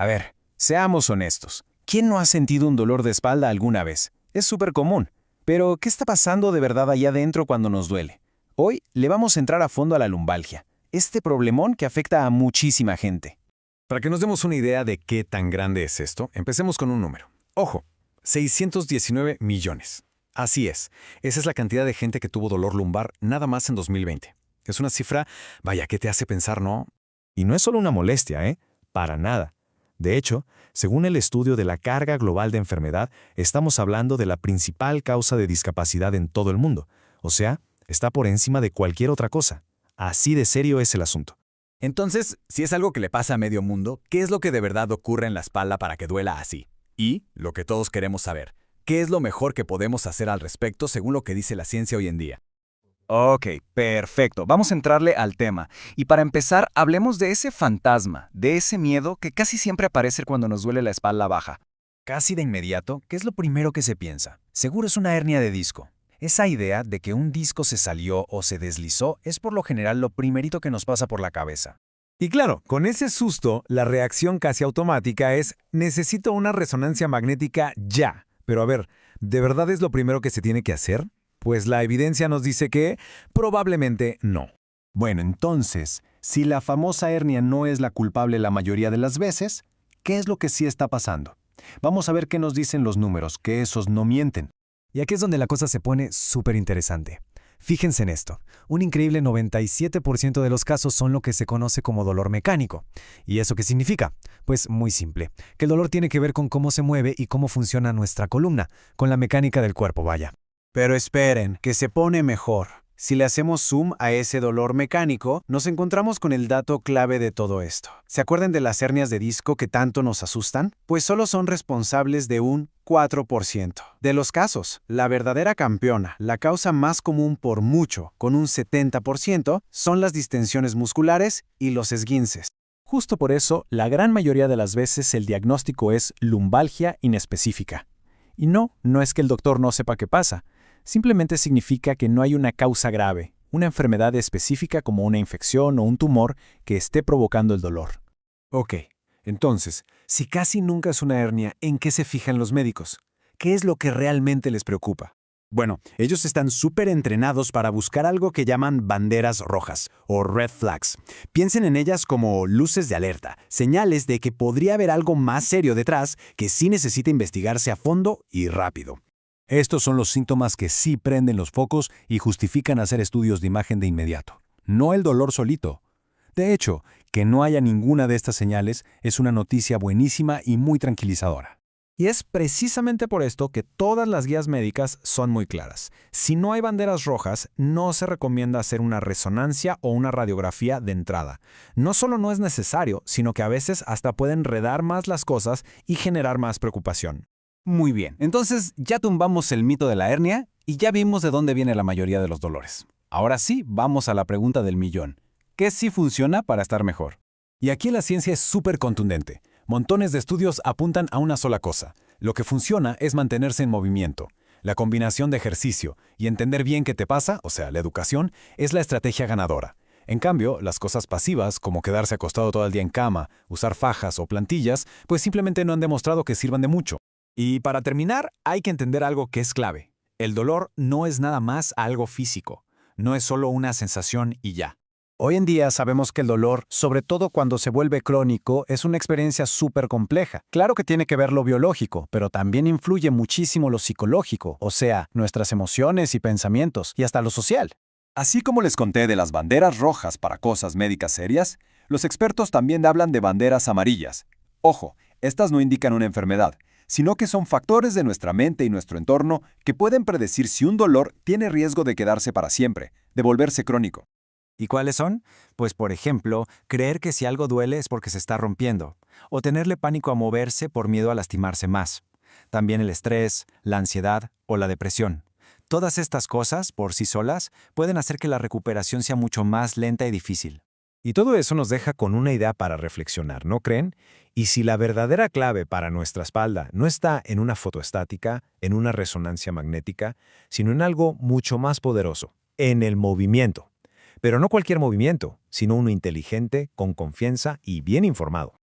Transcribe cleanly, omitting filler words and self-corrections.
A ver, seamos honestos. ¿Quién no ha sentido un dolor de espalda alguna vez? Es súper común. Pero, ¿qué está pasando de verdad allá adentro cuando nos duele? Hoy le vamos a entrar a fondo a la lumbalgia, este problemón que afecta a muchísima gente. Para que nos demos una idea de qué tan grande es esto, empecemos con un número. Ojo, 619 millones. Así es, esa es la cantidad de gente que tuvo dolor lumbar nada más en 2020. Es una cifra, vaya, que te hace pensar, ¿no? Y no es solo una molestia, ¿eh? Para nada. De hecho, según el estudio de la carga global de enfermedad, estamos hablando de la principal causa de discapacidad en todo el mundo. O sea, está por encima de cualquier otra cosa. Así de serio es el asunto. Entonces, si es algo que le pasa a medio mundo, ¿qué es lo que de verdad ocurre en la espalda para que duela así? Y, lo que todos queremos saber, ¿qué es lo mejor que podemos hacer al respecto según lo que dice la ciencia hoy en día? Ok, perfecto. Vamos a entrarle al tema. Y para empezar, hablemos de ese fantasma, de ese miedo que casi siempre aparece cuando nos duele la espalda baja. Casi de inmediato, ¿qué es lo primero que se piensa? Seguro es una hernia de disco. Esa idea de que un disco se salió o se deslizó es por lo general lo primerito que nos pasa por la cabeza. Y claro, con ese susto, la reacción casi automática es necesito una resonancia magnética ya. Pero a ver, ¿de verdad es lo primero que se tiene que hacer? Pues la evidencia nos dice que probablemente no. Bueno, entonces, si la famosa hernia no es la culpable la mayoría de las veces, ¿qué es lo que sí está pasando? Vamos a ver qué nos dicen los números, que esos no mienten. Y aquí es donde la cosa se pone súper interesante. Fíjense en esto, un increíble 97% de los casos son lo que se conoce como dolor mecánico. ¿Y eso qué significa? Pues muy simple, que el dolor tiene que ver con cómo se mueve y cómo funciona nuestra columna, con la mecánica del cuerpo, vaya. Pero esperen, que se pone mejor. Si le hacemos zoom a ese dolor mecánico, nos encontramos con el dato clave de todo esto. ¿Se acuerdan de las hernias de disco que tanto nos asustan? Pues solo son responsables de un 4% de los casos. La verdadera campeona, la causa más común por mucho, con un 70%, son las distensiones musculares y los esguinces. Justo por eso, la gran mayoría de las veces el diagnóstico es lumbalgia inespecífica. Y no es que el doctor no sepa qué pasa. Simplemente significa que no hay una causa grave, una enfermedad específica como una infección o un tumor que esté provocando el dolor. Ok, entonces, si casi nunca es una hernia, ¿en qué se fijan los médicos? ¿Qué es lo que realmente les preocupa? Bueno, ellos están súper entrenados para buscar algo que llaman banderas rojas o red flags. Piensen en ellas como luces de alerta, señales de que podría haber algo más serio detrás que sí necesita investigarse a fondo y rápido. Estos son los síntomas que sí prenden los focos y justifican hacer estudios de imagen de inmediato. No el dolor solito. De hecho, que no haya ninguna de estas señales es una noticia buenísima y muy tranquilizadora. Y es precisamente por esto que todas las guías médicas son muy claras. Si no hay banderas rojas, no se recomienda hacer una resonancia o una radiografía de entrada. No solo no es necesario, sino que a veces hasta puede enredar más las cosas y generar más preocupación. Muy bien, entonces ya tumbamos el mito de la hernia y ya vimos de dónde viene la mayoría de los dolores. Ahora sí, vamos a la pregunta del millón. ¿Qué sí funciona para estar mejor? Y aquí la ciencia es súper contundente. Montones de estudios apuntan a una sola cosa. Lo que funciona es mantenerse en movimiento. La combinación de ejercicio y entender bien qué te pasa, o sea, la educación, es la estrategia ganadora. En cambio, las cosas pasivas, como quedarse acostado todo el día en cama, usar fajas o plantillas, pues simplemente no han demostrado que sirvan de mucho. Y para terminar, hay que entender algo que es clave. El dolor no es nada más algo físico. No es solo una sensación y ya. Hoy en día sabemos que el dolor, sobre todo cuando se vuelve crónico, es una experiencia súper compleja. Claro que tiene que ver lo biológico, pero también influye muchísimo lo psicológico, o sea, nuestras emociones y pensamientos, y hasta lo social. Así como les conté de las banderas rojas para cosas médicas serias, los expertos también hablan de banderas amarillas. Ojo, estas no indican una enfermedad, sino que son factores de nuestra mente y nuestro entorno que pueden predecir si un dolor tiene riesgo de quedarse para siempre, de volverse crónico. ¿Y cuáles son? Pues por ejemplo, creer que si algo duele es porque se está rompiendo, o tenerle pánico a moverse por miedo a lastimarse más. También el estrés, la ansiedad o la depresión. Todas estas cosas, por sí solas, pueden hacer que la recuperación sea mucho más lenta y difícil. Y todo eso nos deja con una idea para reflexionar, ¿no creen? Y si la verdadera clave para nuestra espalda no está en una fotoestática, en una resonancia magnética, sino en algo mucho más poderoso, en el movimiento. Pero no cualquier movimiento, sino uno inteligente, con confianza y bien informado.